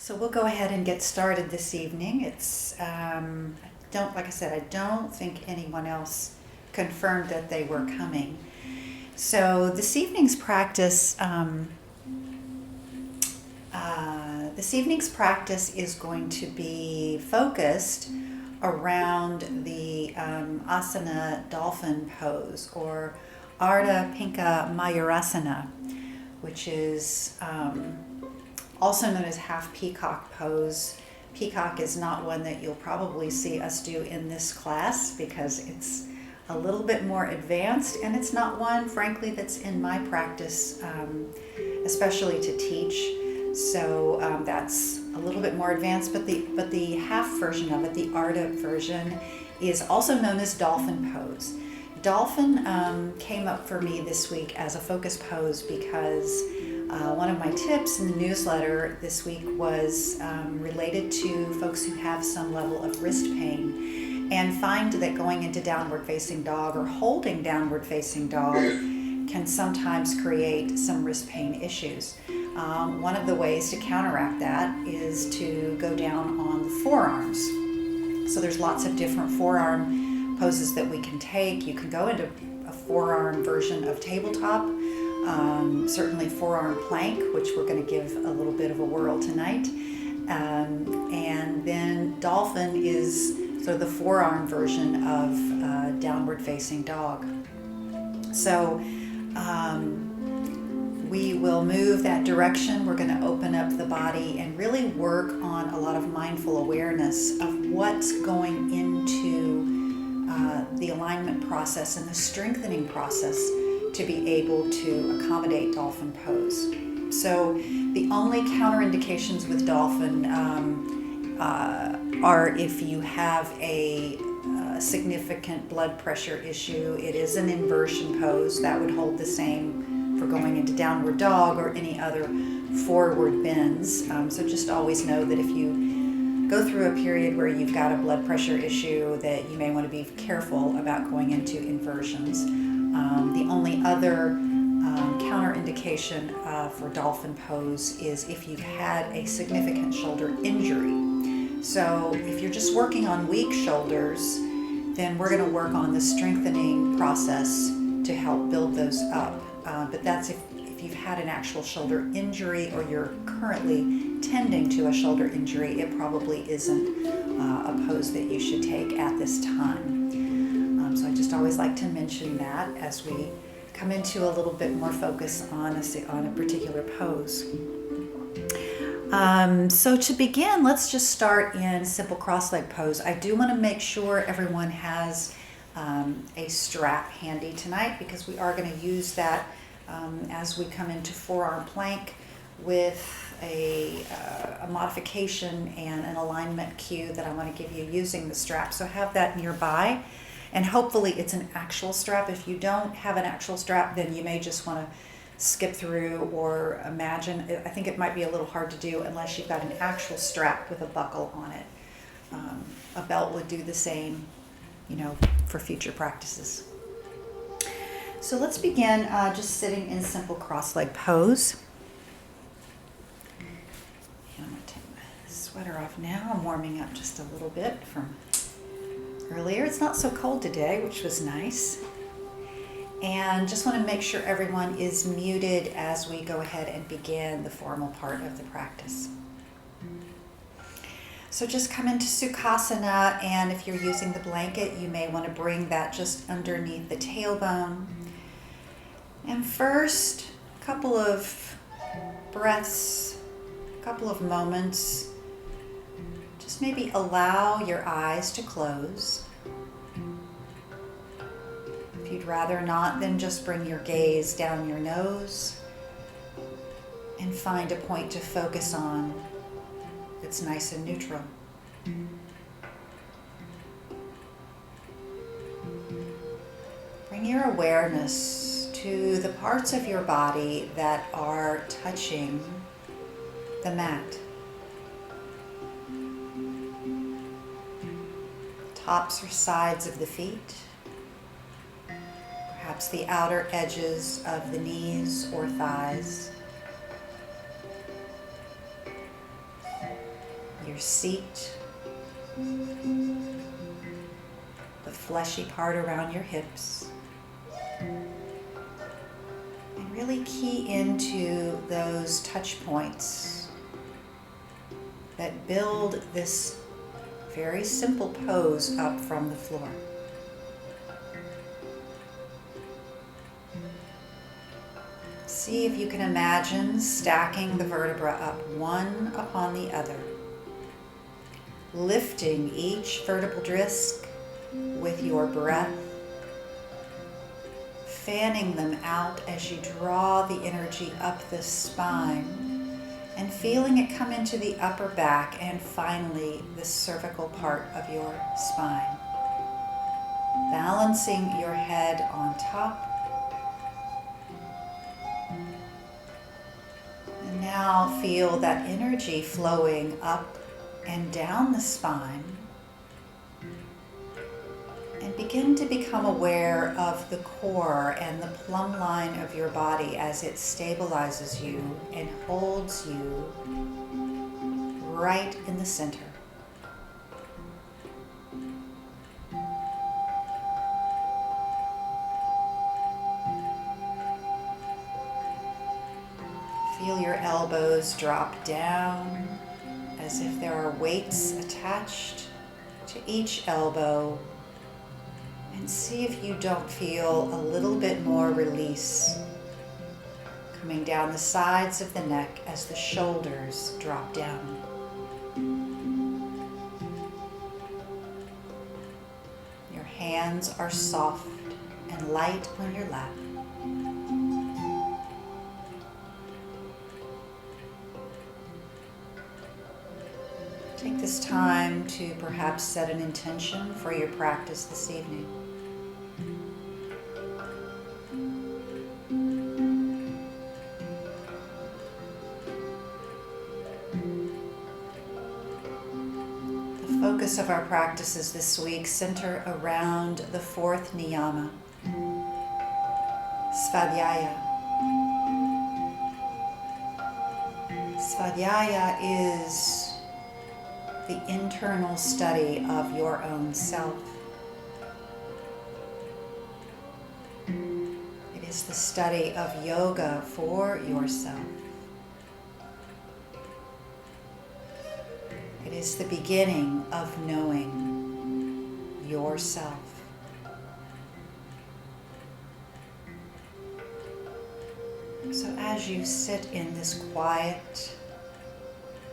So we'll go ahead and get started this evening. Like I said, I don't think anyone else confirmed that they were coming. So this evening's practice, is going to be focused around the asana dolphin pose, or Ardha Pinka Mayurasana, which is also known as half peacock pose. Peacock is not one that you'll probably see us do in this class because it's a little bit more advanced, and it's not one, frankly, that's in my practice, especially to teach. So that's a little bit more advanced, but the half version of it, the Ardha version, is also known as dolphin pose. Dolphin came up for me this week as a focus pose because one of my tips in the newsletter this week was related to folks who have some level of wrist pain and find that going into downward facing dog or holding downward facing dog can sometimes create some wrist pain issues. One of the ways to counteract that is to go down on the forearms. So there's lots of different forearm poses that we can take. You can go into a forearm version of tabletop, certainly forearm plank, which we're going to give a little bit of a whirl tonight. And then dolphin is sort of the forearm version of downward facing dog. So we will move that direction. We're going to open up the body and really work on a lot of mindful awareness of what's going into the alignment process and the strengthening process to be able to accommodate dolphin pose. So the only counterindications with dolphin are if you have a significant blood pressure issue. It is an inversion pose. That would hold the same for going into downward dog or any other forward bends. So just always know that if you go through a period where you've got a blood pressure issue, that you may want to be careful about going into inversions. The only other counterindication for dolphin pose is if you've had a significant shoulder injury. So if you're just working on weak shoulders, then we're going to work on the strengthening process to help build those up. But that's if you've had an actual shoulder injury or you're currently tending to a shoulder injury, it probably isn't a pose that you should take at this time. So I just always like to mention that as we come into a little bit more focus on a particular pose. So to begin, let's just start in simple cross-leg pose. I do want to make sure everyone has a strap handy tonight because we are going to use that as we come into forearm plank with a modification and an alignment cue that I want to give you using the strap. So have that nearby, and hopefully it's an actual strap. If you don't have an actual strap, then you may just want to skip through or imagine. I think it might be a little hard to do unless you've got an actual strap with a buckle on it. A belt would do the same, for future practices. So let's begin just sitting in simple cross-leg pose. And I'm going to take my sweater off now. I'm warming up just a little bit from earlier. It's not so cold today, which was nice. And just want to make sure everyone is muted as we go ahead and begin the formal part of the practice. So just come into Sukhasana, and if you're using the blanket, you may want to bring that just underneath the tailbone. And first, a couple of breaths, a couple of moments, just maybe allow your eyes to close. If you'd rather not, then just bring your gaze down your nose and find a point to focus on that's nice and neutral. Bring your awareness to the parts of your body that are touching the mat. Tops or sides of the feet, perhaps the outer edges of the knees or thighs. your seat, the fleshy part around your hips, and really key into those touch points that build this very simple pose up from the floor. See if you can imagine stacking the vertebra up one upon the other, lifting each vertebral disc with your breath, fanning them out as you draw the energy up the spine, and feeling it come into the upper back and finally the cervical part of your spine. Balancing your head on top. And now feel that energy flowing up and down the spine. And begin to become aware of the core and the plumb line of your body as it stabilizes you and holds you right in the center. Feel your elbows drop down as if there are weights attached to each elbow. And see if you don't feel a little bit more release coming down the sides of the neck as the shoulders drop down. Your hands are soft and light on your lap. Take this time to perhaps set an intention for your practice this evening. The focus of our practices this week center around the fourth niyama, Svadhyaya. Svadhyaya is the internal study of your own self. It is the study of yoga for yourself. It is the beginning of knowing yourself. So as you sit in this quiet,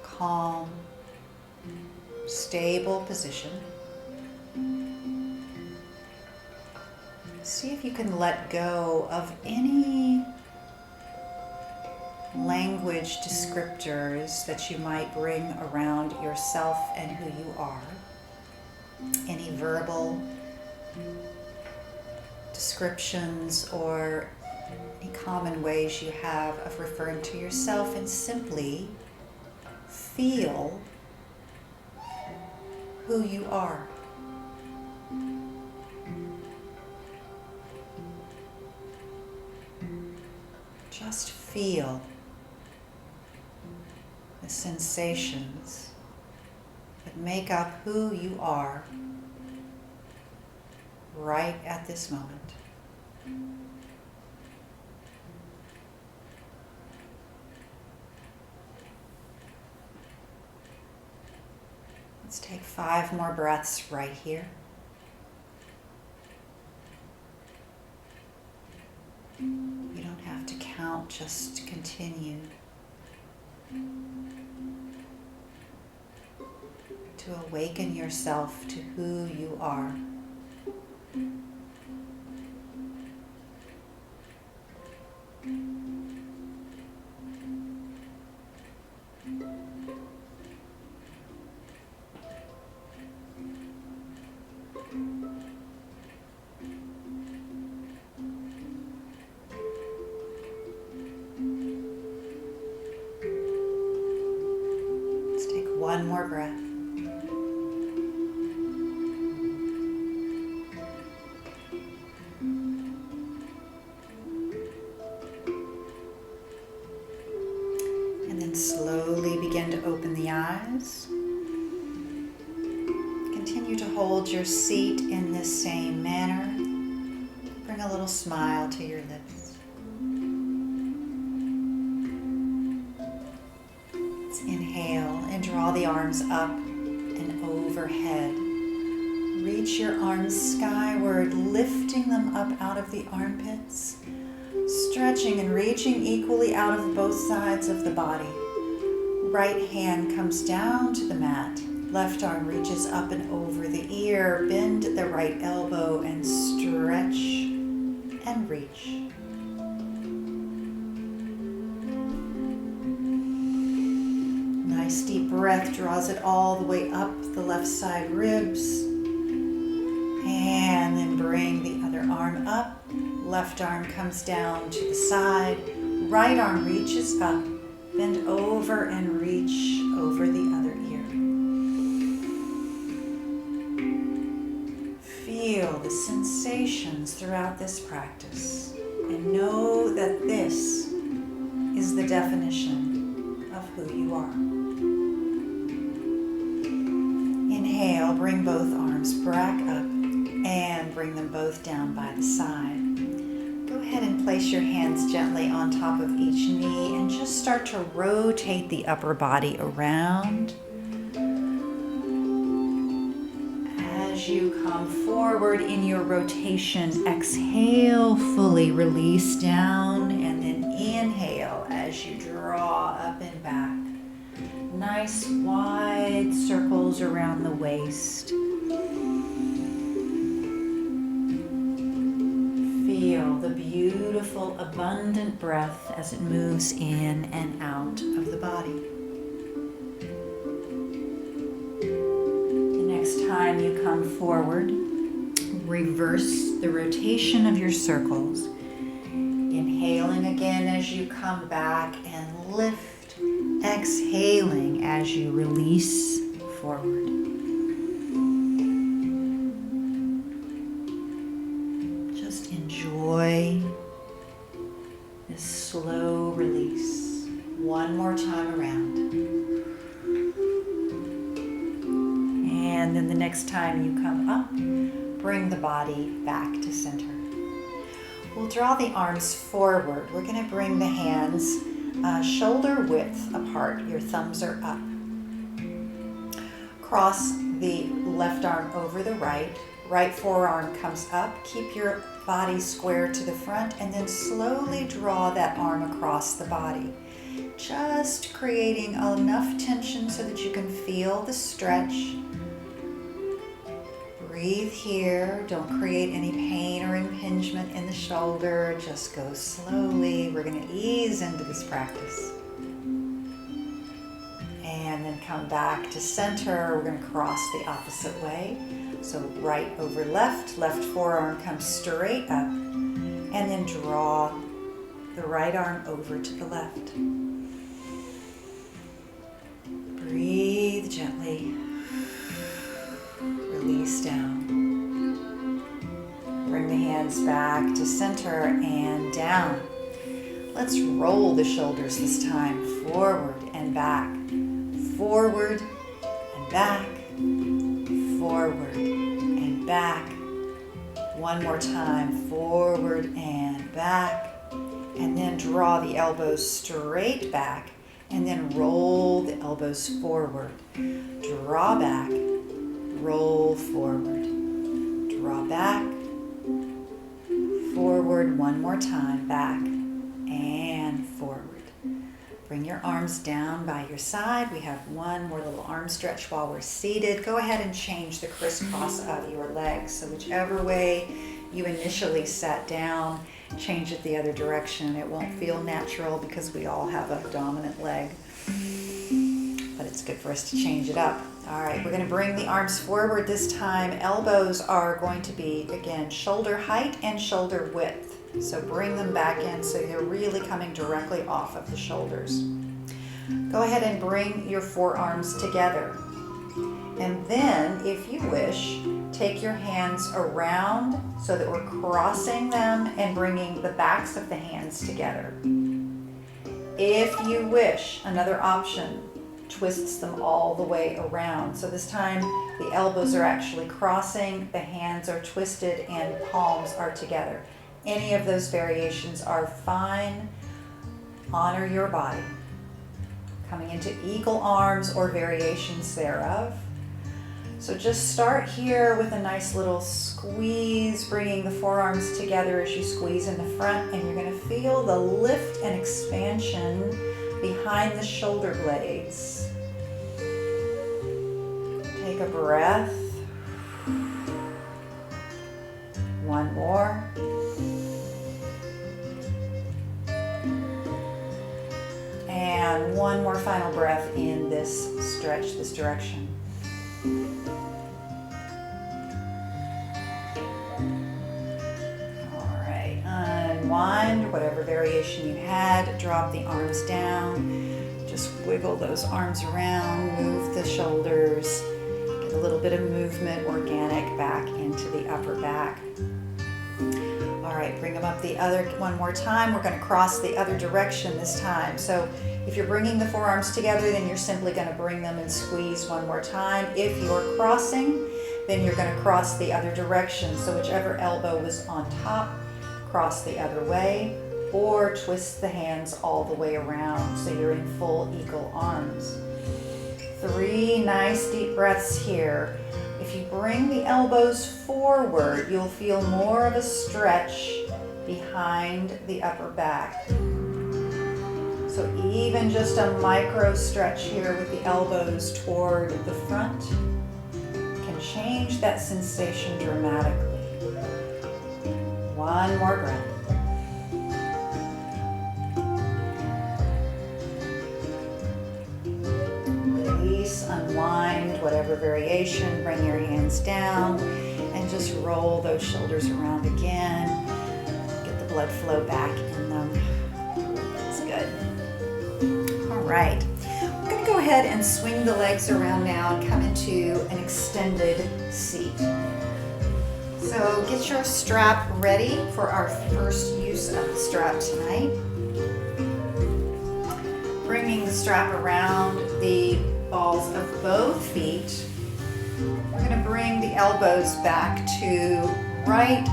calm, stable position, see if you can let go of any language descriptors that you might bring around yourself and who you are. Any verbal descriptions or any common ways you have of referring to yourself, and simply feel who you are. Just feel the sensations that make up who you are right at this moment. Let's take 5 more breaths right here. You don't have to count, just continue to awaken yourself to who you are. One more breath. And then slowly begin to open the eyes. hold your seat in this same manner. Bring a little smile to your lips. Let's inhale and draw the arms up and overhead. Reach your arms skyward, lifting them up out of the armpits, stretching and reaching equally out of both sides of the body. Right hand comes down to the mat. Left arm reaches up and over the ear. Bend the right elbow and stretch and reach. Nice deep breath draws it all the way up the left side ribs. And then bring the other arm up. Left arm comes down to the side. Right arm reaches up. Bend over and reach over the other ear. Feel the sensations throughout this practice and know that this is the definition of who you are. Inhale, bring both arms back up and bring them both down by the side. Go ahead and place your hands gently on top of each knee and just start to rotate the upper body around. As you come forward in your rotation, exhale fully, release down, and then inhale as you draw up and back. Nice wide circles around the waist. Feel the beautiful, abundant breath as it moves in and out of the body. The next time you come forward, reverse the rotation of your circles. Inhaling again as you come back and lift. Exhaling as you release forward. Enjoy this slow release. One more time around. And then the next time you come up, bring the body back to center. We'll draw the arms forward. We're going to bring the hands shoulder width apart. Your thumbs are up. Cross the left arm over the right. Right forearm comes up. Keep your body square to the front and then slowly draw that arm across the body. Just creating enough tension so that you can feel the stretch. Breathe here. Don't create any pain or impingement in the shoulder. Just go slowly. We're going to ease into this practice. And then come back to center. We're going to cross the opposite way. So right over left, left forearm comes straight up, and then draw the right arm over to the left. Breathe gently, release down. Bring the hands back to center and down. Let's roll the shoulders this time, forward and back, forward and back, forward and back. One more time, forward and back. And then draw the elbows straight back and then roll the elbows forward. Draw back, roll forward. Draw back, forward. One more time, back and forward. Bring your arms down by your side. We have one more little arm stretch while we're seated. Go ahead and change the crisscross of your legs. So whichever way you initially sat down, change it the other direction. It won't feel natural because we all have a dominant leg, but it's good for us to change it up. All right, we're going to bring the arms forward this time. Elbows are going to be, again, shoulder height and shoulder width. So bring them back in so you're really coming directly off of the shoulders. Go ahead and bring your forearms together. And then, if you wish, take your hands around so that we're crossing them and bringing the backs of the hands together. If you wish, another option, twists them all the way around. So this time the elbows are actually crossing, the hands are twisted, and palms are together. Any of those variations are fine. Honor your body. Coming into eagle arms or variations thereof. So just start here with a nice little squeeze, bringing the forearms together as you squeeze in the front, and you're going to feel the lift and expansion behind the shoulder blades. Take a breath. One more. And one more final breath in this stretch, this direction. All right, unwind whatever variation you had. Drop the arms down. Just wiggle those arms around, move the shoulders, get a little bit of movement, organic, back into the upper back. All right, bring them up the other one more time. We're going to cross the other direction this time. So if you're bringing the forearms together, then you're simply going to bring them and squeeze one more time. If you're crossing, then you're going to cross the other direction. So whichever elbow was on top, cross the other way, or twist the hands all the way around so you're in full eagle arms. 3 nice deep breaths here. If you bring the elbows forward, you'll feel more of a stretch behind the upper back. So even just a micro stretch here with the elbows toward the front can change that sensation dramatically. One more breath. Unwind whatever variation, bring your hands down and just roll those shoulders around again. Get the blood flow back in them. That's good. All right, we're going to go ahead and swing the legs around now and come into an extended seat. So get your strap ready for our first use of the strap tonight. Bringing the strap around the balls of both feet. We're going to bring the elbows back to right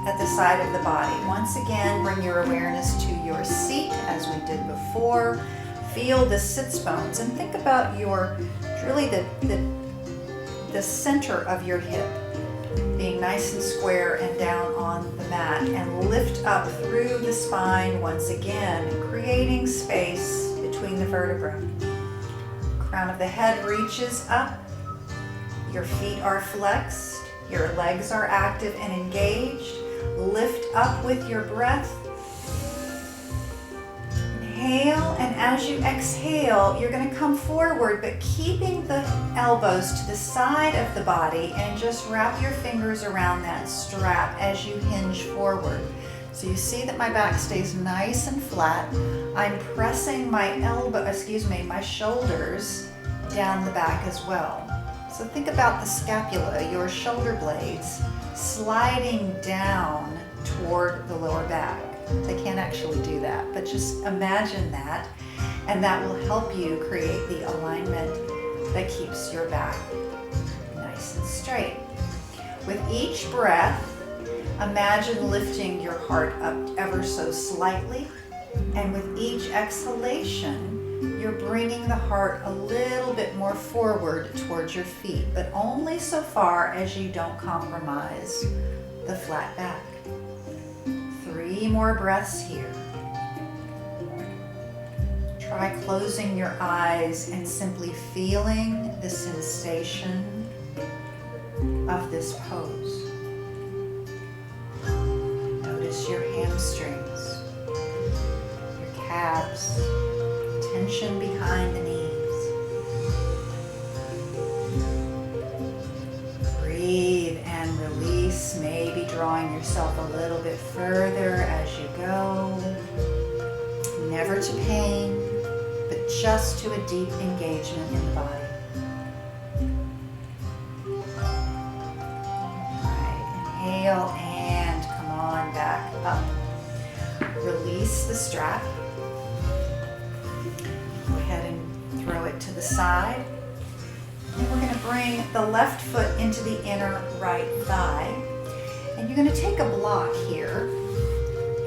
at the side of the body. Once again, bring your awareness to your seat as we did before. Feel the sits bones and think about really the center of your hip being nice and square and down on the mat, and lift up through the spine once again, creating space between the vertebrae. Crown of the head reaches up, your feet are flexed, your legs are active and engaged. Lift up with your breath. Inhale, and as you exhale, you're going to come forward, but keeping the elbows to the side of the body, and just wrap your fingers around that strap as you hinge forward. So you see that my back stays nice and flat. I'm pressing my my shoulders down the back as well. So think about the scapula, your shoulder blades, sliding down toward the lower back. They can't actually do that, but just imagine that, and that will help you create the alignment that keeps your back nice and straight. With each breath, imagine lifting your heart up ever so slightly, and with each exhalation, you're bringing the heart a little bit more forward towards your feet, but only so far as you don't compromise the flat back. 3 more breaths here. Try closing your eyes and simply feeling the sensation of this pose. Notice your hamstrings, your calves, tension behind the knees. Breathe and release, maybe drawing yourself a little bit further as you go. Never to pain, but just to a deep engagement in the body. Inhale and come on back up. Release the strap. Go ahead and throw it foot to the side. And we're going to bring the left foot into the inner right thigh. And you're going to take a block here.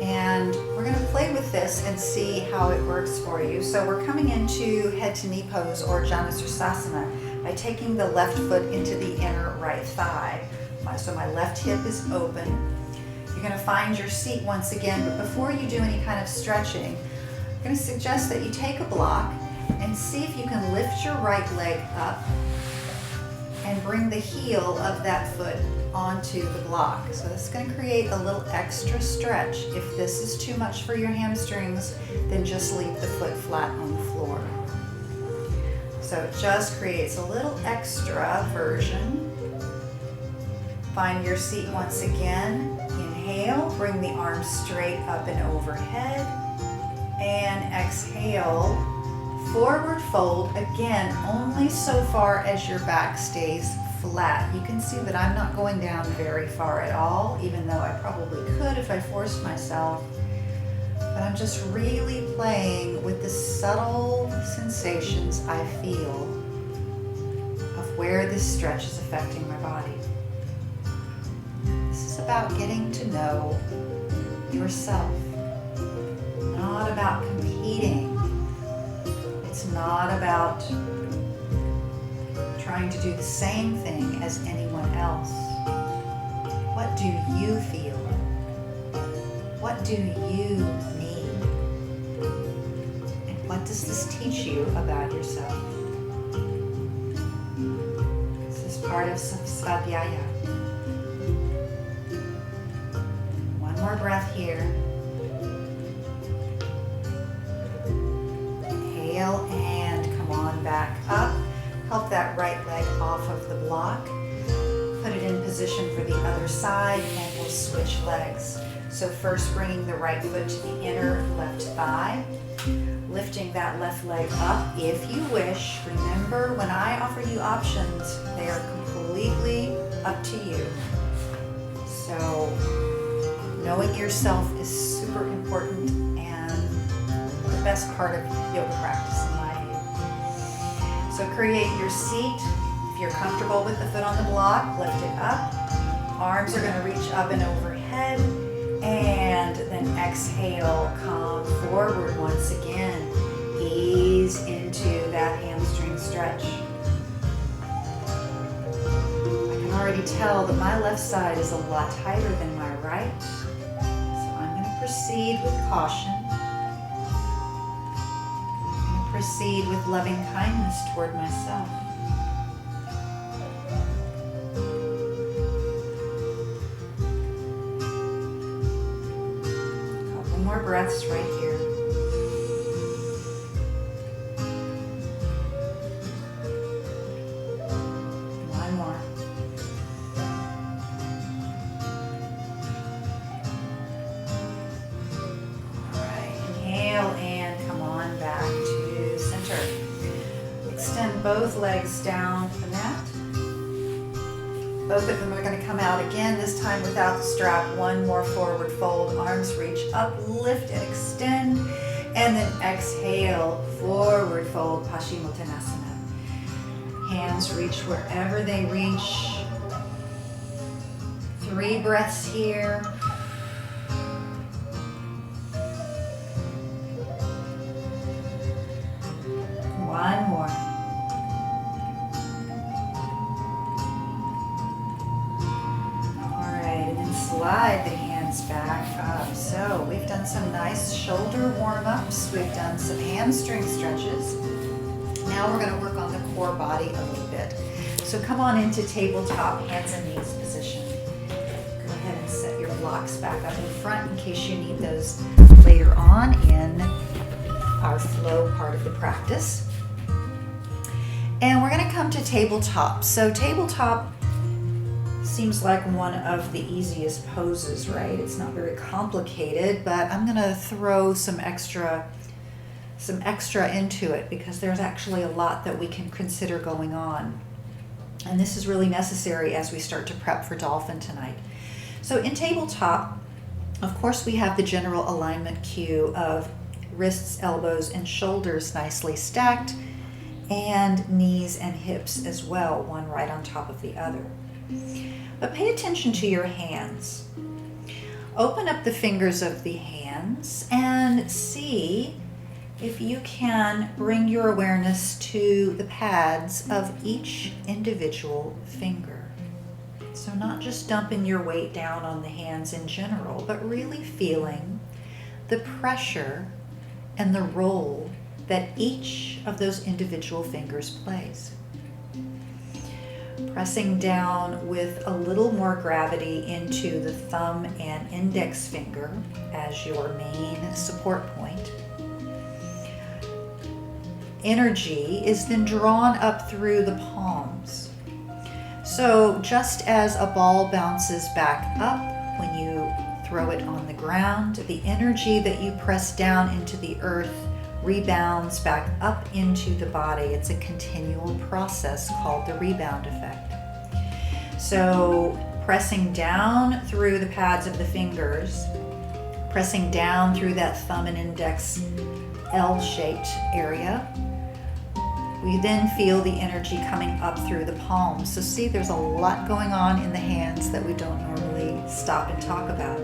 And we're going to play with this and see how it works for you. So we're coming into head to knee pose or Janusrasana by taking the left foot into the inner right thigh. So my left hip is open. You're going to find your seat once again, but before you do any kind of stretching, I'm going to suggest that you take a block and see if you can lift your right leg up and bring the heel of that foot onto the block. So this is going to create a little extra stretch. If this is too much for your hamstrings, then just leave the foot flat on the floor. So it just creates a little extra version. Find your seat once again. Inhale, bring the arms straight up and overhead. And exhale, forward fold, again, only so far as your back stays flat. You can see that I'm not going down very far at all, even though I probably could if I forced myself. But I'm just really playing with the subtle sensations I feel of where this stretch is affecting my body. This is about getting to know yourself, not about competing. It's not about trying to do the same thing as anyone else. What do you feel? What do you need? And what does this teach you about yourself? This is part of Svadhyaya. One more breath here. Inhale and come on back up. Help that right leg off of the block. Put it in position for the other side and we'll switch legs. So first bringing the right foot to the inner left thigh. Lifting that left leg up if you wish. Remember, when I offer you options, they are completely up to you. So knowing yourself is super important and the best part of yoga practice in my view. So create your seat. If you're comfortable with the foot on the block, lift it up. Arms are going to reach up and overhead. And then exhale, come forward once again. Ease into that hamstring stretch. I can already tell that my left side is a lot tighter than my right. So I'm going to proceed with caution. I'm going to proceed with loving kindness toward myself. More breaths right here. One more. All right, inhale and come on back to center. Extend both legs down to the mat. Both of them are going to come out again, this time without the strap. One more forward fold, arms reach up, lift and extend, and then exhale, forward fold, Paschimottanasana. Hands reach wherever they reach. 3 breaths here. One more. Slide the hands back up. So we've done some nice shoulder warm-ups. We've done some hamstring stretches. Now we're going to work on the core body a little bit. So come on into tabletop, hands and knees position. Go ahead and set your blocks back up in front in case you need those later on in our flow part of the practice. And we're going to come to tabletop. So tabletop seems like one of the easiest poses, right? It's not very complicated, but I'm going to throw some extra into it because there's actually a lot that we can consider going on. And this is really necessary as we start to prep for Dolphin tonight. So in tabletop, of course, we have the general alignment cue of wrists, elbows, and shoulders nicely stacked. and knees and hips as well, one right on top of the other. But pay attention to your hands. Open up the fingers of the hands and see if you can bring your awareness to the pads of each individual finger. So not just dumping your weight down on the hands in general, but really feeling the pressure and the role that each of those individual fingers plays. Pressing down with a little more gravity into the thumb and index finger as your main support point. Energy is then drawn up through the palms. So just as a ball bounces back up when you throw it on the ground, the energy that you press down into the earth rebounds back up into the body. It's a continual process called the rebound effect. So pressing down through the pads of the fingers, pressing down through that thumb and index L-shaped area, we then feel the energy coming up through the palms. So see, there's a lot going on in the hands that we don't normally stop and talk about.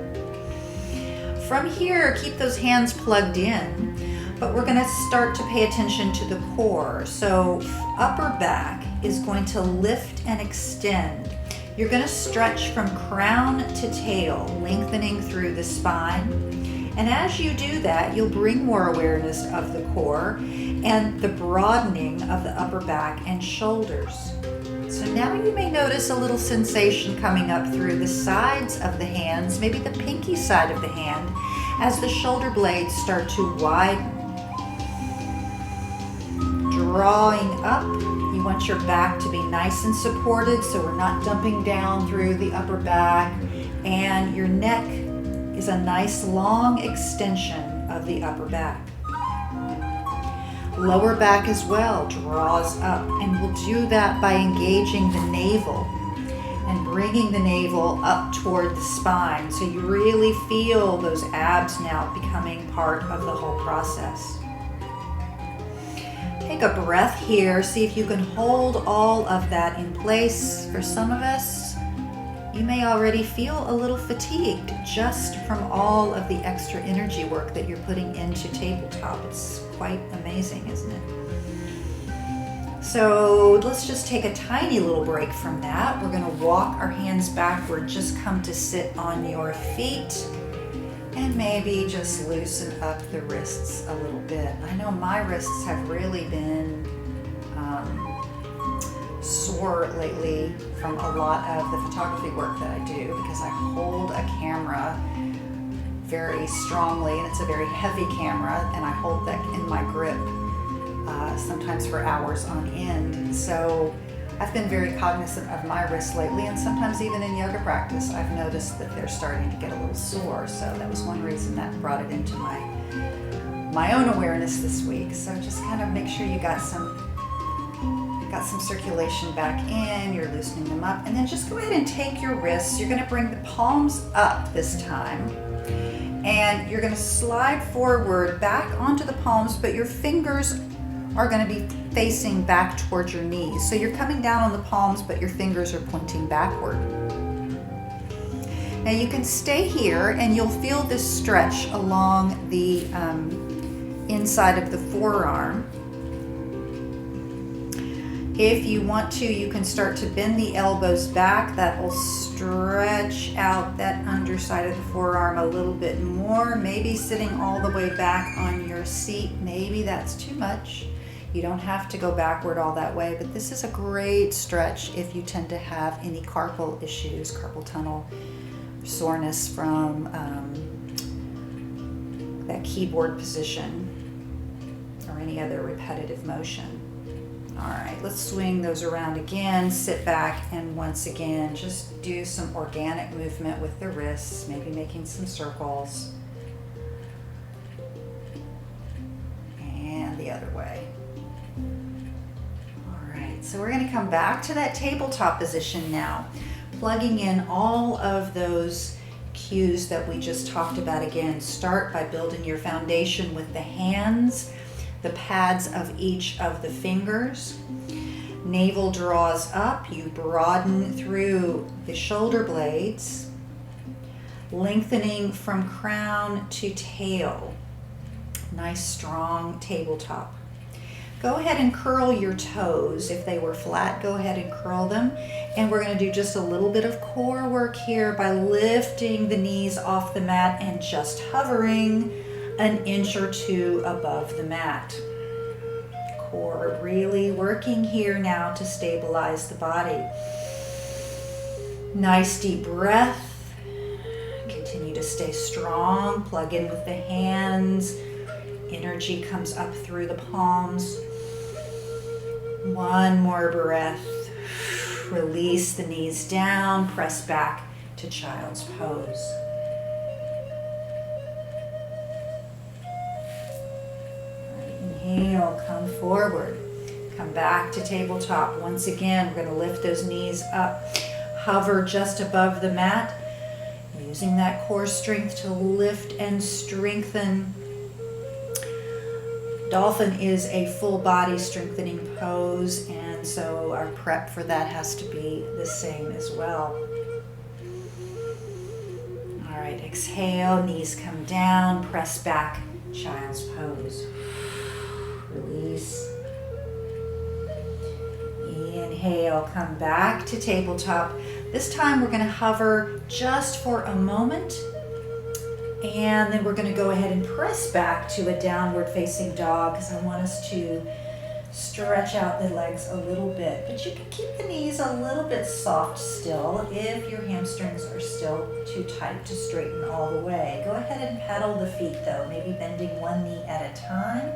From here, keep those hands plugged in, but we're gonna start to pay attention to the core. So upper back is going to lift and extend. You're gonna stretch from crown to tail, lengthening through the spine. And as you do that, you'll bring more awareness of the core and the broadening of the upper back and shoulders. So now you may notice a little sensation coming up through the sides of the hands, maybe the pinky side of the hand, as the shoulder blades start to widen. Drawing up, you want your back to be nice and supported, so we're not dumping down through the upper back, and your neck is a nice long extension of the upper back. Lower back as well draws up, and we'll do that by engaging the navel and bringing the navel up toward the spine, so you really feel those abs now becoming part of the whole process. Take a breath here, see if you can hold all of that in place. For some of us, you may already feel a little fatigued just from all of the extra energy work that you're putting into tabletop. It's quite amazing, isn't it? So let's just take a tiny little break from that. We're gonna walk our hands backward, just come to sit on your feet, and maybe just loosen up the wrists a little bit. I know my wrists have really been sore lately from a lot of the photography work that I do, because I hold a camera very strongly, and it's a very heavy camera, and I hold that in my grip sometimes for hours on end. So I've been very cognizant of my wrists lately, and sometimes even in yoga practice I've noticed that they're starting to get a little sore. So that was one reason that brought it into my own awareness this week. So just kind of make sure you got some circulation back in, you're loosening them up, and then just go ahead and take your wrists. You're going to bring the palms up this time, and you're going to slide forward back onto the palms, but your fingers are going to be facing back towards your knees. So you're coming down on the palms, but your fingers are pointing backward. Now you can stay here, and you'll feel this stretch along the inside of the forearm. If you want to, you can start to bend the elbows back. That will stretch out that underside of the forearm a little bit more, maybe sitting all the way back on your seat. Maybe that's too much. You don't have to go backward all that way, but this is a great stretch if you tend to have any carpal issues, carpal tunnel soreness from that keyboard position or any other repetitive motion. All right, let's swing those around again, sit back, and once again, just do some organic movement with the wrists, maybe making some circles. And the other way. All right, so we're gonna come back to that tabletop position now, plugging in all of those cues that we just talked about again. Start by building your foundation with the hands. the pads of each of the fingers. Navel draws up, you broaden through the shoulder blades, lengthening from crown to tail. Nice strong tabletop. Go ahead and curl your toes. If they were flat, go ahead and curl them. And we're going to do just a little bit of core work here by lifting the knees off the mat and just hovering an inch or two above the mat. Core really working here now to stabilize the body. Nice deep breath. Continue to stay strong. Plug in with the hands. Energy comes up through the palms. One more breath. Release the knees down. Press back to child's pose. Inhale, come forward. Come back to tabletop. Once again, we're going to lift those knees up. Hover just above the mat. Using that core strength to lift and strengthen. Dolphin is a full body strengthening pose, and so our prep for that has to be the same as well. All right, exhale, knees come down, press back, child's pose. Release. Inhale, come back to tabletop. This time we're going to hover just for a moment. And then we're going to go ahead and press back to a downward facing dog because I want us to stretch out the legs a little bit. But you can keep the knees a little bit soft still if your hamstrings are still too tight to straighten all the way. Go ahead and pedal the feet though, maybe bending one knee at a time.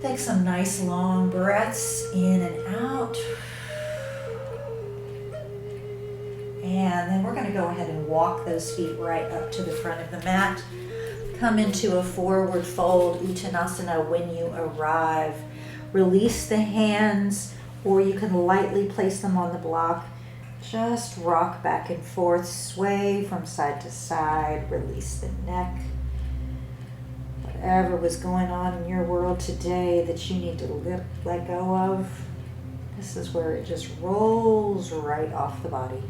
Take some nice long breaths in and out. And then we're going to go ahead and walk those feet right up to the front of the mat. Come into a forward fold, Uttanasana, when you arrive. Release the hands, or you can lightly place them on the block. Just rock back and forth, sway from side to side, release the neck. Whatever was going on in your world today that you need to let go of, this is where it just rolls right off the body.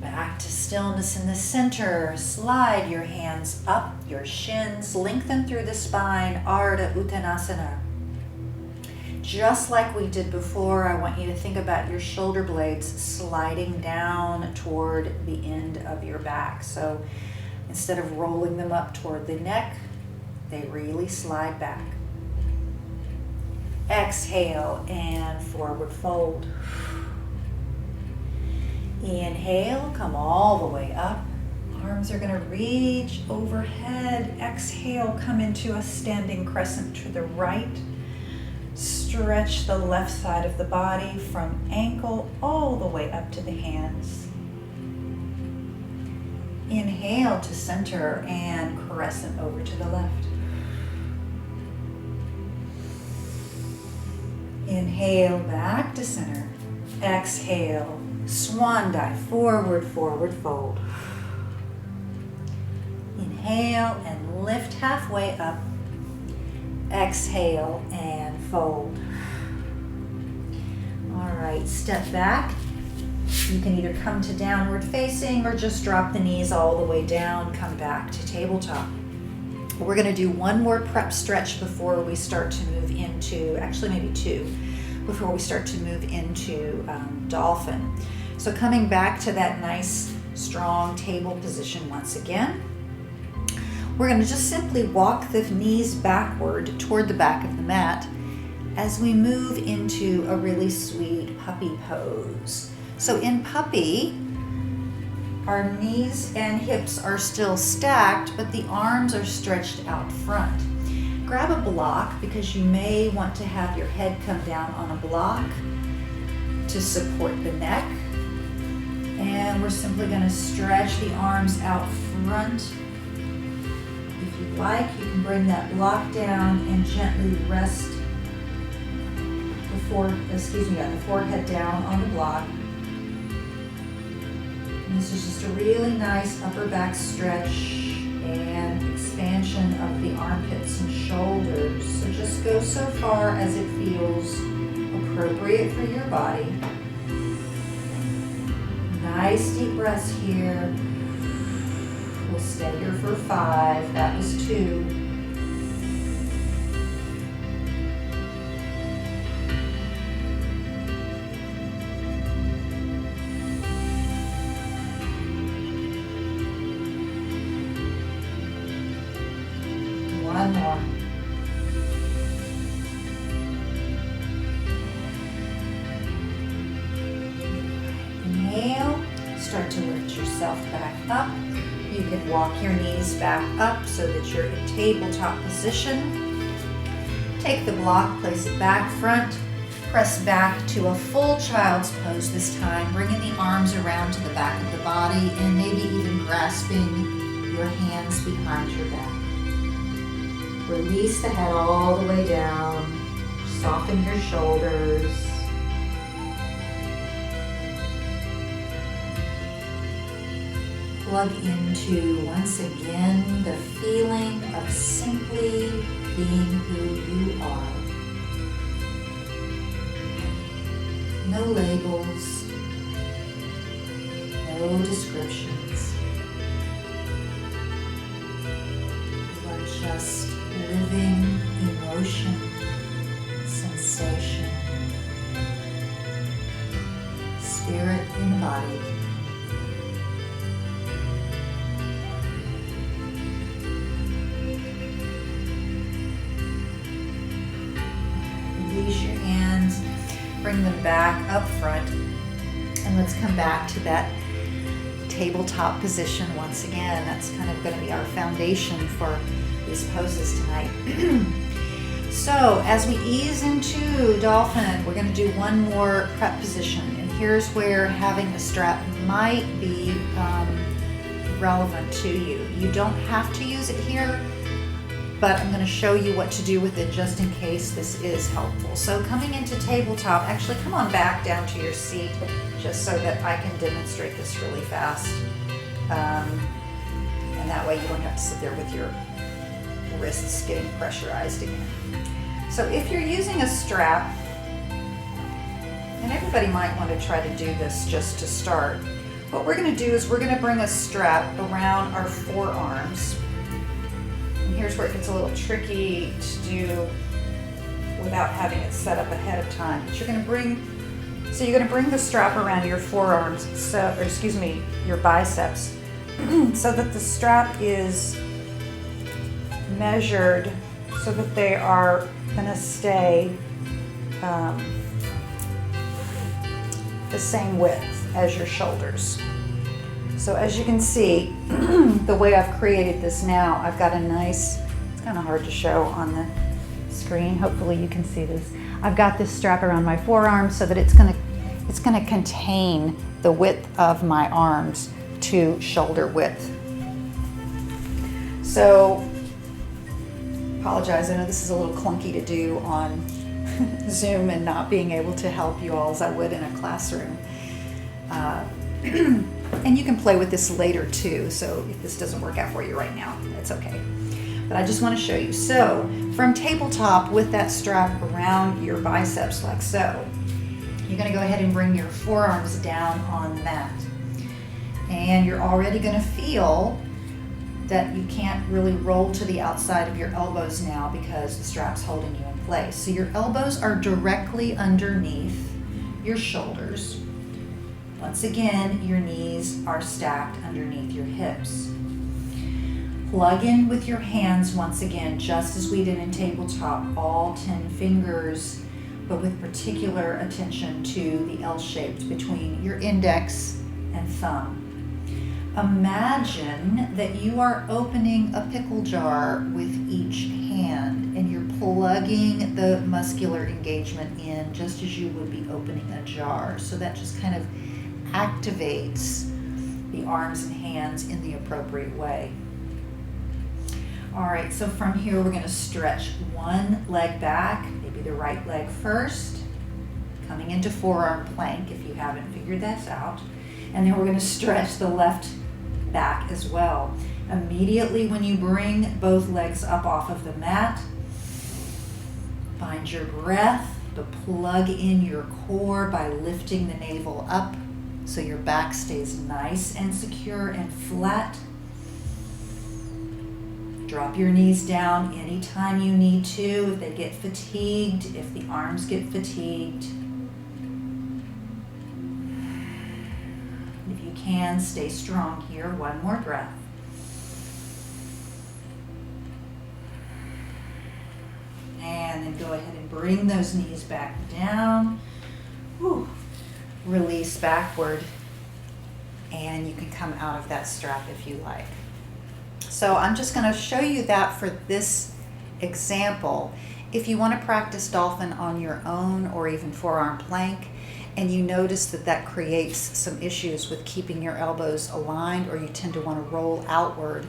Back to stillness in the center. Slide your hands up, your shins, lengthen through the spine, Ardha Uttanasana. Just like we did before, I want you to think about your shoulder blades sliding down toward the end of your back. So instead of rolling them up toward the neck, they really slide back. Exhale and forward fold. Inhale, come all the way up. Arms are going to reach overhead. Exhale, come into a standing crescent to the right. Stretch the left side of the body from ankle all the way up to the hands. Inhale to center and crescent over to the left. Inhale back to center. Exhale. Swan dive, forward, forward fold. Inhale and lift halfway up. Exhale and fold. All right, step back. You can either come to downward facing or just drop the knees all the way down, come back to tabletop. We're going to do one more prep stretch before we start to move into, actually maybe two, before we start to move into Dolphin. So coming back to that nice, strong table position once again, we're going to just simply walk the knees backward toward the back of the mat as we move into a really sweet puppy pose. So in puppy, our knees and hips are still stacked, but the arms are stretched out front. Grab a block because you may want to have your head come down on a block to support the neck. And we're simply going to stretch the arms out front. If you like, you can bring that block down and gently rest the forehead down on the block. And this is just a really nice upper back stretch and expansion of the armpits and shoulders. So just go so far as it feels appropriate for your body. Nice deep breaths here. We'll stay here for 5. That was 2. One more. Inhale. Start to lift yourself back up. You can walk your knees back up so that you're in tabletop position. Take the block, place it back front. Press back to a full child's pose this time, bringing the arms around to the back of the body and maybe even grasping your hands behind your back. Release the head all the way down. Soften your shoulders. Plug into, once again, the feeling of simply being who you are. No labels, no descriptions. You are just living emotion, sensation, spirit in the body. Release your hands, bring them back up front, and let's come back to that tabletop position once again. That's kind of going to be our foundation for these poses tonight. So as we ease into Dolphin, we're going to do one more prep position, and here's where having a strap might be relevant to you. You don't have to use it here, but I'm going to show you what to do with it just in case this is helpful. So coming into tabletop, actually come on back down to your seat just so that I can demonstrate this really fast. And that way you don't have to sit there with your wrists getting pressurized again. So if you're using a strap, and everybody might want to try to do this just to start, what we're going to do is we're going to bring a strap around our forearms. And here's where it gets a little tricky to do without having it set up ahead of time. But you're going to bring the strap around your forearms, your biceps, so that the strap is measured so that they are going to stay the same width as your shoulders. So as you can see, the way I've created this now, I've got a nice, it's kind of hard to show on the screen, hopefully you can see this. I've got this strap around my forearm so that it's going to contain the width of my arms to shoulder width. So, apologize, I know this is a little clunky to do on Zoom and not being able to help you all as I would in a classroom. And you can play with this later too, so if this doesn't work out for you right now, it's okay. But I just want to show you. So, from tabletop with that strap around your biceps like so, you're going to go ahead and bring your forearms down on that. And you're already going to feel that you can't really roll to the outside of your elbows now because the strap's holding you in place. So your elbows are directly underneath your shoulders. Once again, your knees are stacked underneath your hips. Plug in with your hands once again, just as we did in tabletop, all 10 fingers, but with particular attention to the L-shaped between your index and thumb. Imagine that you are opening a pickle jar with each hand and you're plugging the muscular engagement in just as you would be opening a jar. So that just kind of activates the arms and hands in the appropriate way. All right, so from here we're going to stretch one leg back, maybe the right leg first, coming into forearm plank if you haven't figured that out. And then we're going to stretch the left back as well. Immediately when you bring both legs up off of the mat, find your breath, but plug in your core by lifting the navel up so your back stays nice and secure and flat. Drop your knees down anytime you need to. If they get fatigued, if the arms get fatigued. If you can, stay strong here. One more breath. And then go ahead and bring those knees back down. Whew. Release backward. And you can come out of that strap if you like. So I'm just going to show you that for this example. If you want to practice dolphin on your own or even forearm plank, and you notice that that creates some issues with keeping your elbows aligned, or you tend to want to roll outward,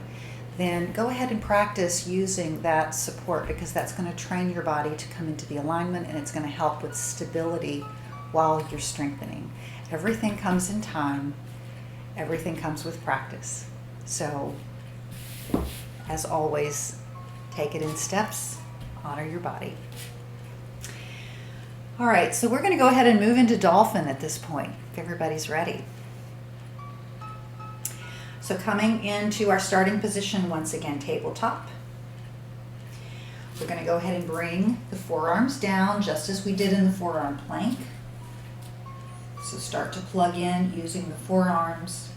then go ahead and practice using that support, because that's going to train your body to come into the alignment, and it's going to help with stability while you're strengthening. Everything comes in time. Everything comes with practice. So, as always, take it in steps, honor your body. All right, so we're going to go ahead and move into dolphin at this point, if everybody's ready. So coming into our starting position, once again, tabletop. We're going to go ahead and bring the forearms down just as we did in the forearm plank. So start to plug in using the forearms.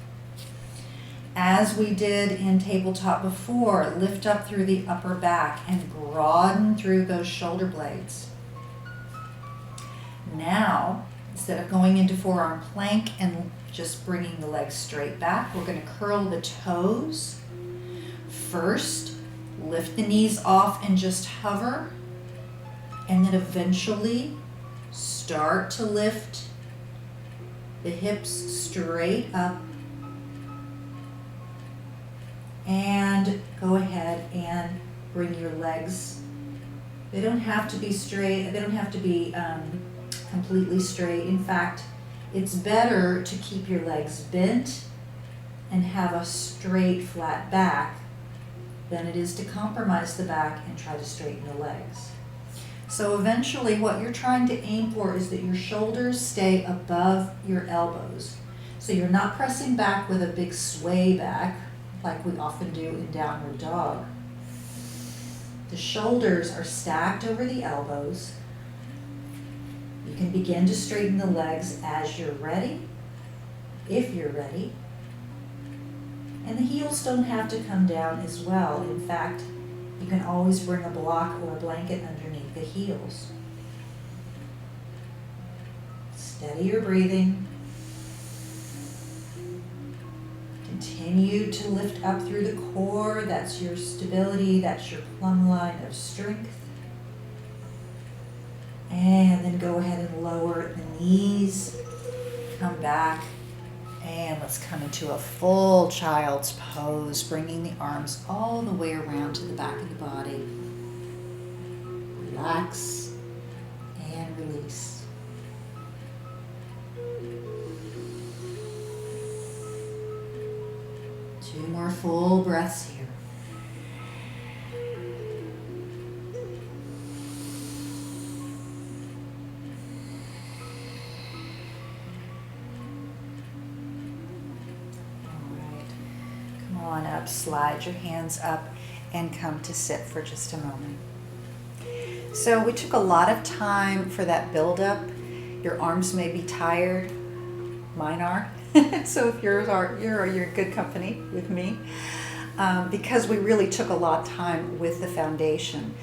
As we did in tabletop before, lift up through the upper back and broaden through those shoulder blades. Now, instead of going into forearm plank and just bringing the legs straight back, we're going to curl the toes. First, lift the knees off and just hover. And then eventually start to lift the hips straight up. And go ahead and bring your legs. They don't have to be straight. They don't have to be completely straight. In fact, it's better to keep your legs bent and have a straight, flat back than it is to compromise the back and try to straighten the legs. So eventually what you're trying to aim for is that your shoulders stay above your elbows. So you're not pressing back with a big sway back like we often do in downward dog. The shoulders are stacked over the elbows. You can begin to straighten the legs as you're ready, if you're ready. And the heels don't have to come down as well. In fact, you can always bring a block or a blanket underneath the heels. Steady your breathing. Continue to lift up through the core. That's your stability. That's your plumb line of strength. And then go ahead and lower the knees. Come back. And let's come into a full child's pose, bringing the arms all the way around to the back of the body. Relax and release. Two more full breaths here. On up, slide your hands up and come to sit for just a moment. So we took a lot of time for that build up. Your arms may be tired, mine are. So if yours are, you're good company with me, because we really took a lot of time with the foundation.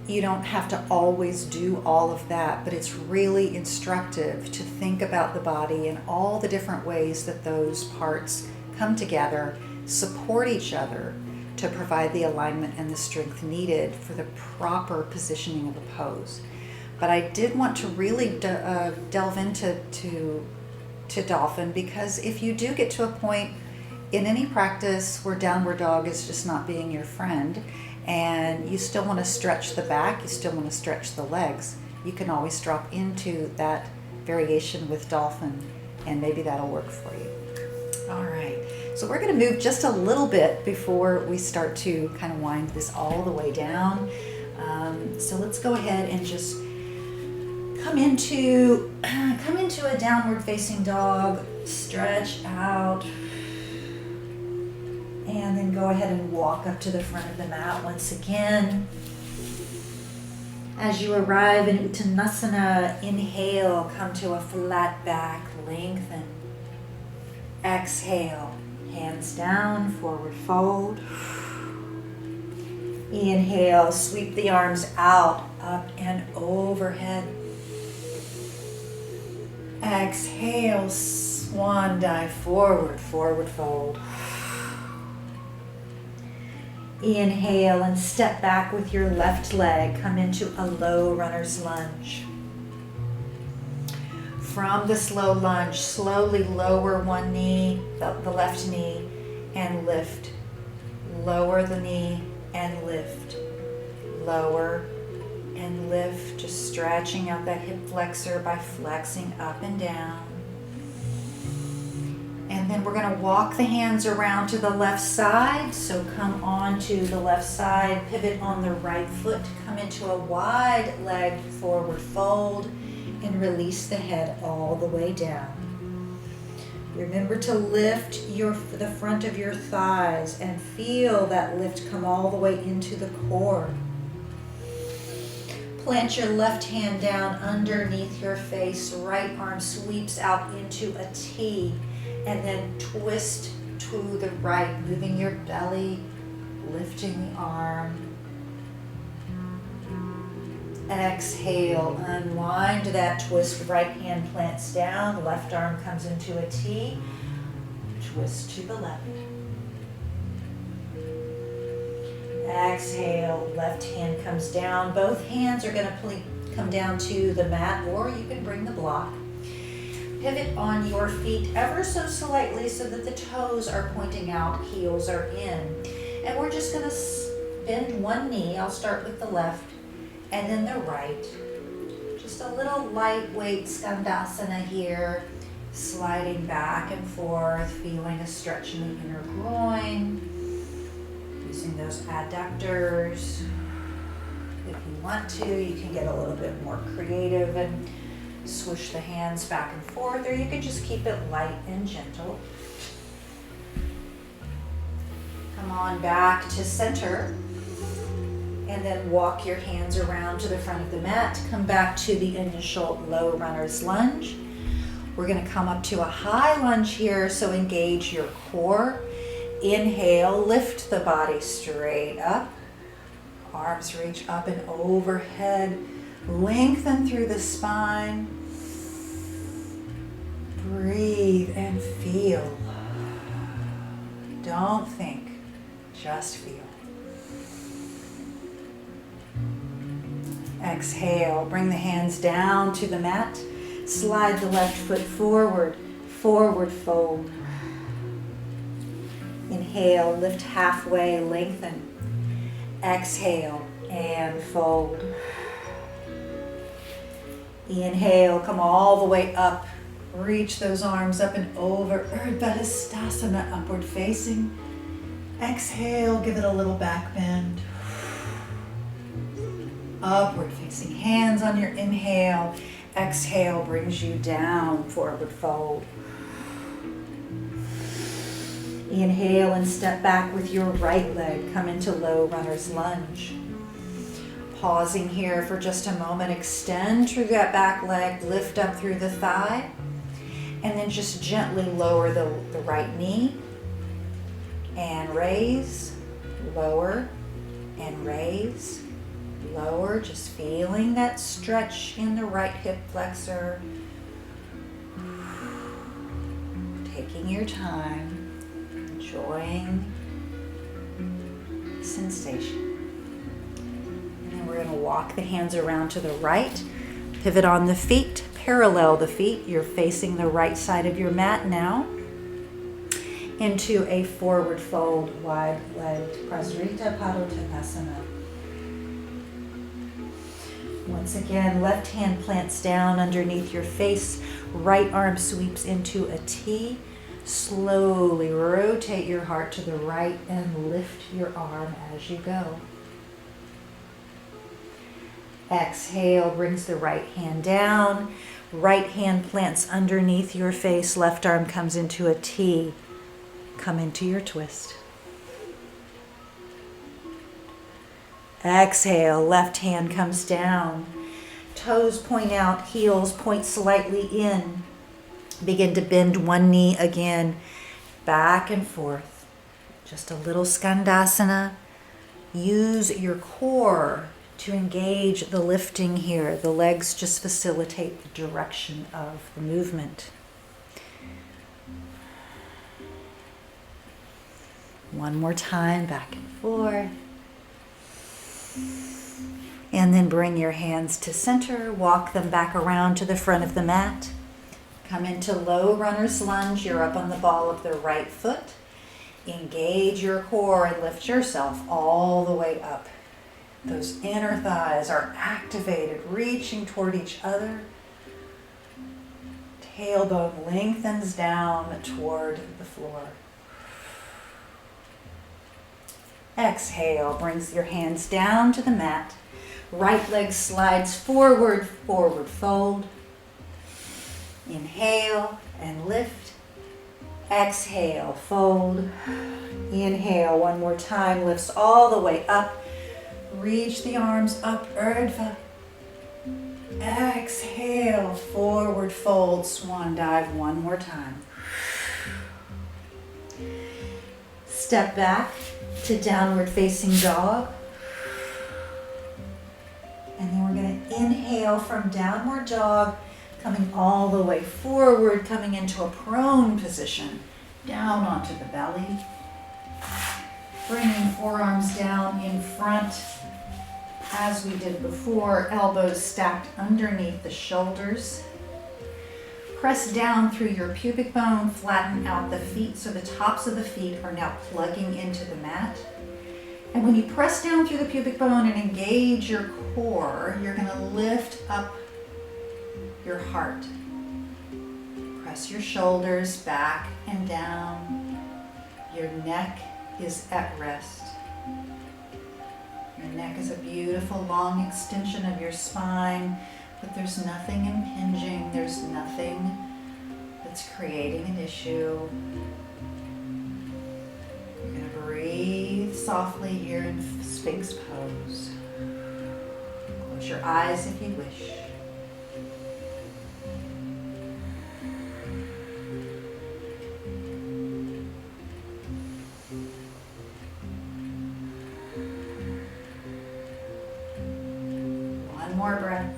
You don't have to always do all of that, but it's really instructive to think about the body and all the different ways that those parts come together, support each other to provide the alignment and the strength needed for the proper positioning of the pose. But I did want to really delve into dolphin, because if you do get to a point in any practice where downward dog is just not being your friend, and you still want to stretch the back, you still want to stretch the legs, you can always drop into that variation with dolphin And maybe that'll work for you. All right, so we're going to move just a little bit before we start to kind of wind this all the way down. So let's go ahead and just come into a downward facing dog, stretch out, and then go ahead and walk up to the front of the mat once again. As you arrive in Uttanasana, inhale, come to a flat back, lengthen. Exhale, hands down, forward fold. Inhale, sweep the arms out, up and overhead. Exhale, swan dive forward, forward fold. Inhale and step back with your left leg. Come into a low runner's lunge. From this low lunge, slowly lower one knee, the left knee, and lift. Lower the knee and lift. Lower and lift, just stretching out that hip flexor by flexing up and down. And then we're going to walk the hands around to the left side. So come on to the left side, pivot on the right foot, come into a wide leg forward fold, and release the head all the way down. Remember to lift the front of your thighs and feel that lift come all the way into the core. Plant your left hand down underneath your face. Right arm sweeps out into a T. And then twist to the right, moving your belly, lifting the arm. Exhale, unwind that twist, right hand plants down, left arm comes into a T, twist to the left. Exhale, left hand comes down. Both hands are going to come down to the mat, or you can bring the block. Pivot on your feet ever so slightly so that the toes are pointing out, heels are in. And we're just going to bend one knee. I'll start with the left and then the right. Just a little lightweight skandasana here, sliding back and forth, feeling a stretch in the inner groin, using those adductors. If you want to, you can get a little bit more creative and swoosh the hands back and forth, or you can just keep it light and gentle. Come on back to center, and then walk your hands around to the front of the mat. Come back to the initial low runner's lunge. We're going to come up to a high lunge here, so engage your core. Inhale, lift the body straight up. Arms reach up and overhead. Lengthen through the spine. Breathe and feel. Don't think, just feel. Exhale, bring the hands down to the mat. Slide the left foot forward, forward fold. Inhale, lift halfway, lengthen. Exhale and fold. Inhale, come all the way up. Reach those arms up and over. Urdhva Hastasana, upward facing. Exhale, give it a little back bend. Upward facing. Hands on your inhale. Exhale brings you down, forward fold. Inhale and step back with your right leg. Come into low runner's lunge. Pausing here for just a moment, extend through that back leg, lift up through the thigh, and then just gently lower the right knee, and raise, lower, and raise, lower, just feeling that stretch in the right hip flexor. Taking your time, enjoying the sensation. We're going to walk the hands around to the right, pivot on the feet, parallel the feet. You're facing the right side of your mat now into a forward fold, wide-legged Prasarita Padottanasana. Once again, left hand plants down underneath your face. Right arm sweeps into a T. Slowly rotate your heart to the right and lift your arm as you go. Exhale, brings the right hand down. Right hand plants underneath your face. Left arm comes into a T. Come into your twist. Exhale, left hand comes down. Toes point out, heels point slightly in. Begin to bend one knee again, back and forth. Just a little skandasana. Use your core to engage the lifting here. The legs just facilitate the direction of the movement. One more time, back and forth. And then bring your hands to center. Walk them back around to the front of the mat. Come into low runner's lunge. You're up on the ball of the right foot. Engage your core and lift yourself all the way up. Those inner thighs are activated, reaching toward each other. Tailbone lengthens down toward the floor. Exhale, brings your hands down to the mat. Right leg slides forward, forward fold. Inhale and lift. Exhale, fold. Inhale, one more time, lifts all the way up. Reach the arms up, Urdhva. Exhale, forward fold, swan dive one more time. Step back to downward facing dog. And then we're going to inhale from downward dog, coming all the way forward, coming into a prone position, down onto the belly. Bringing forearms down in front, as we did before, elbows stacked underneath the shoulders. Press down through your pubic bone, flatten out the feet so the tops of the feet are now plugging into the mat. And when you press down through the pubic bone and engage your core, you're going to lift up your heart. Press your shoulders back and down. Your neck is at rest. Your neck is a beautiful long extension of your spine, but there's nothing impinging, there's nothing that's creating an issue. You're going to breathe softly here in Sphinx pose. Close your eyes if you wish. One more breath.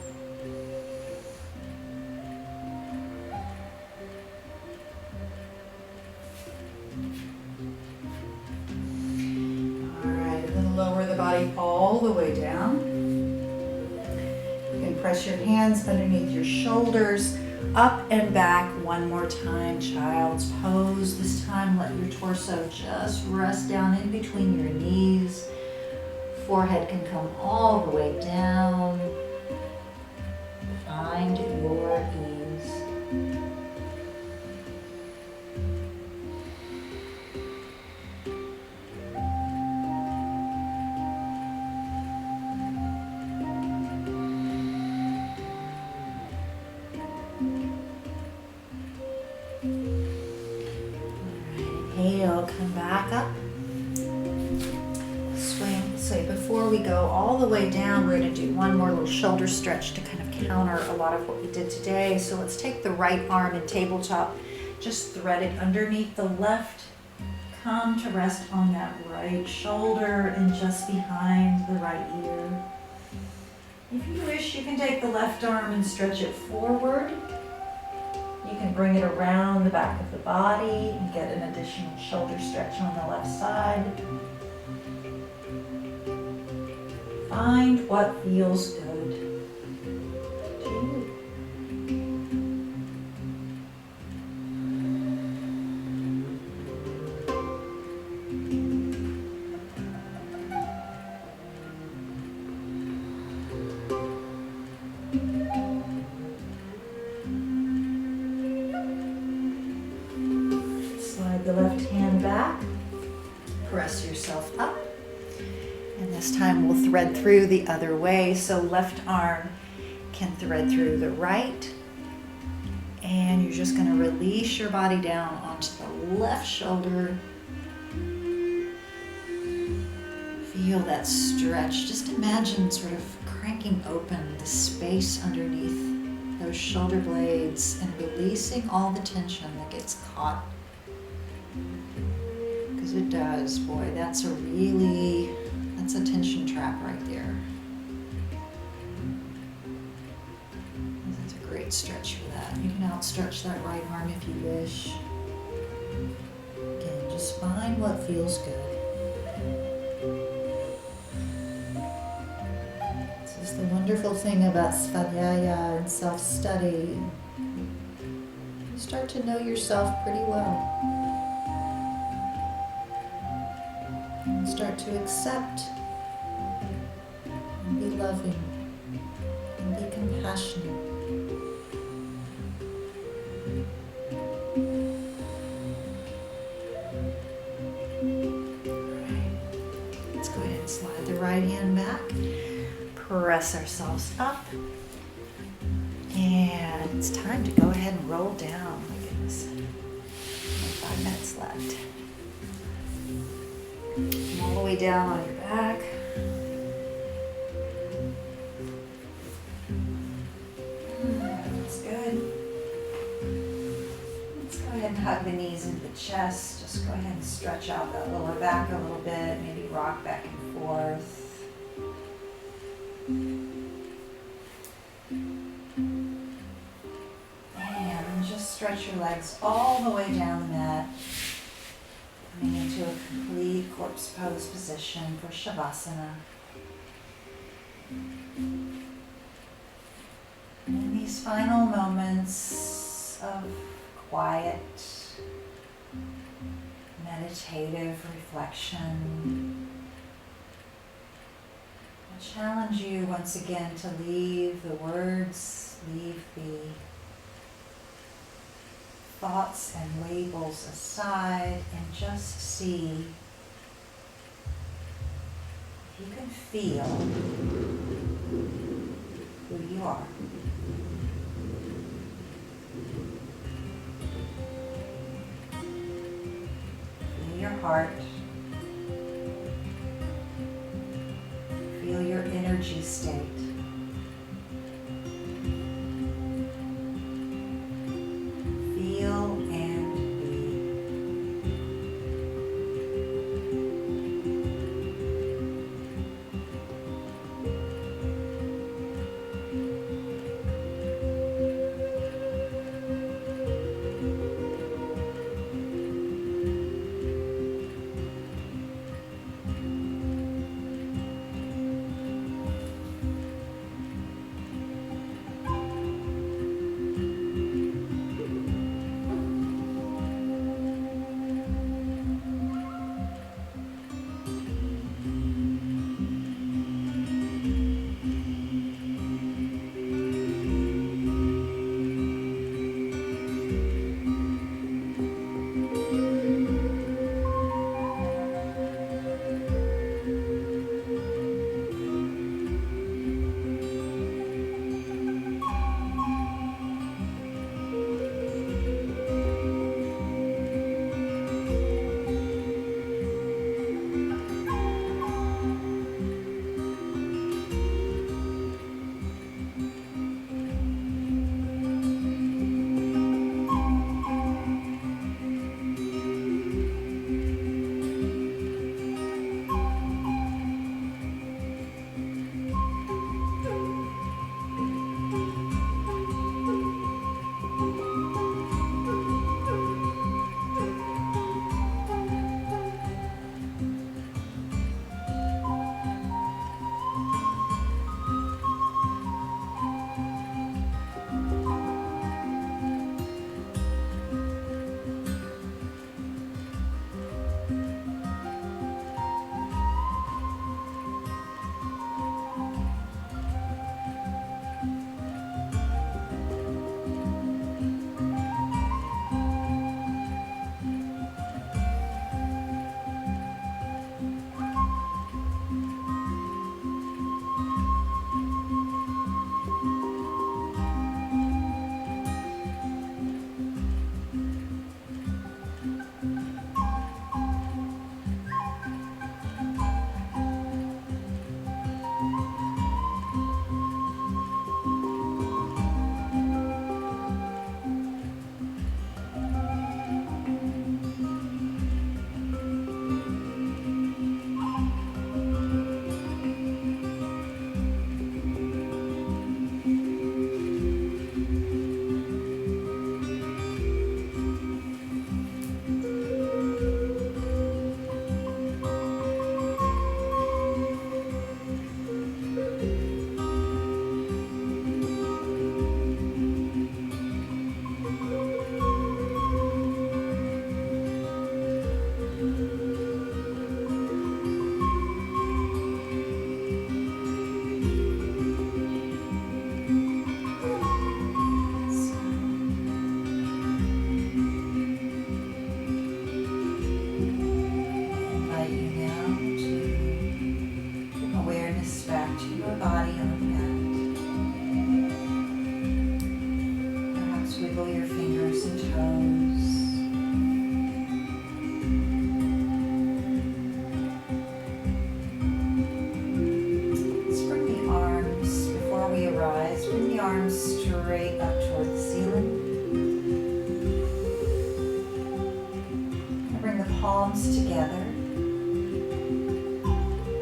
Lower the body all the way down. You can press your hands underneath your shoulders, up and back one more time. Child's pose. This time let your torso just rest down in between your knees. Forehead can come all the way down. Find your ease. Inhale, come back up. Swing. So before we go all the way down, we're going to do one more little shoulder stretch to kind of counter a lot of what we did today. So let's take the right arm in tabletop, just thread it underneath the left. Come to rest on that right shoulder and just behind the right ear. If you wish, you can take the left arm and stretch it forward. You can bring it around the back of the body and get an additional shoulder stretch on the left side. Find what feels good to you. back. Press yourself up. And this time we'll thread through the other way. So left arm can thread through the right. And you're just going to release your body down onto the left shoulder. Feel that stretch. Just imagine sort of cranking open the space underneath those shoulder blades and releasing all the tension that gets caught. Because it does, boy, that's a tension trap right there. That's a great stretch for that. You can outstretch that right arm if you wish. Again, just find what feels good. This is the wonderful thing about svadhyaya and self-study. You start to know yourself pretty well. And start to accept and be loving and be compassionate. Let's go ahead and slide the right hand back. Press ourselves up. And it's time to go ahead and roll down. My goodness. 5 minutes left. Come all the way down on your back. That's good. Let's go ahead and hug the knees into the chest. Just go ahead and stretch out that lower back a little bit. Maybe rock back and forth. And just stretch your legs all the way down the mat. Coming into a complete corpse pose position for Shavasana. And in these final moments of quiet, meditative reflection, I challenge you once again to leave the words, leave the thoughts and labels aside and just see if you can feel who you are. Feel your heart. Feel your energy state. Feel and be. palms together.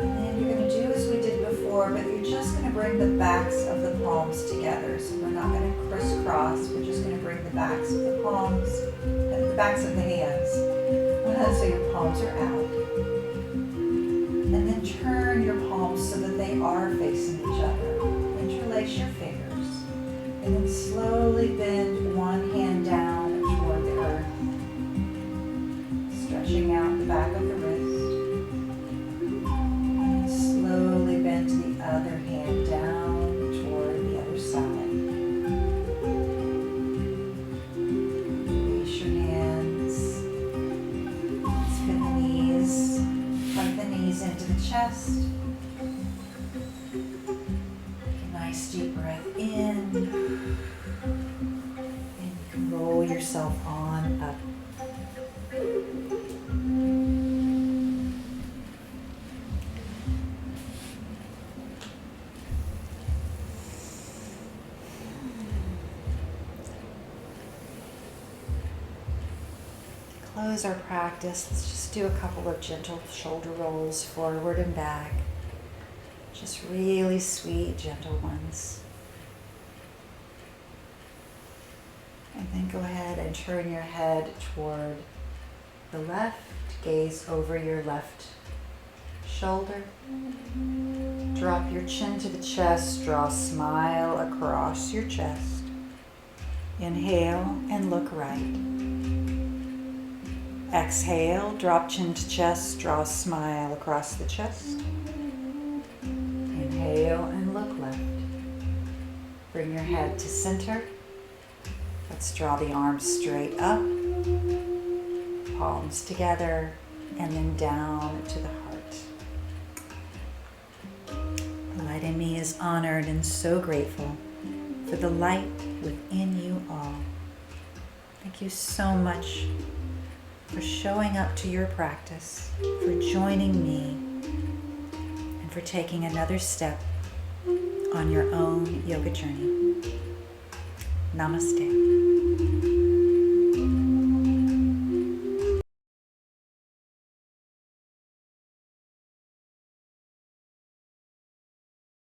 And then you're going to do as we did before, but you're just going to bring the backs of the palms together. So we're not going to crisscross. We're just going to bring the backs of the palms, the backs of the hands. So your palms are out. And then turn your palms so that they are facing each other. Interlace your fingers. And then slowly bend one hand down toward the earth. Stretching out the back of the wrist. And then slowly bend the other hand down toward the other side. Release your hands. Spin the knees. Plug the knees into the chest. Nice deep breath in. And you can roll yourself on up. Close our practice. Let's just do a couple of gentle shoulder rolls forward and back. Just really sweet, gentle ones. And then go ahead and turn your head toward the left. Gaze over your left shoulder. Drop your chin to the chest. Draw a smile across your chest. Inhale and look right. Exhale, drop chin to chest, draw a smile across the chest. Inhale and look left. Bring your head to center. Let's draw the arms straight up, palms together, and then down to the heart. The light in me is honored and so grateful for the light within you all. Thank you so much for showing up to your practice, for joining me, and for taking another step on your own yoga journey. Namaste.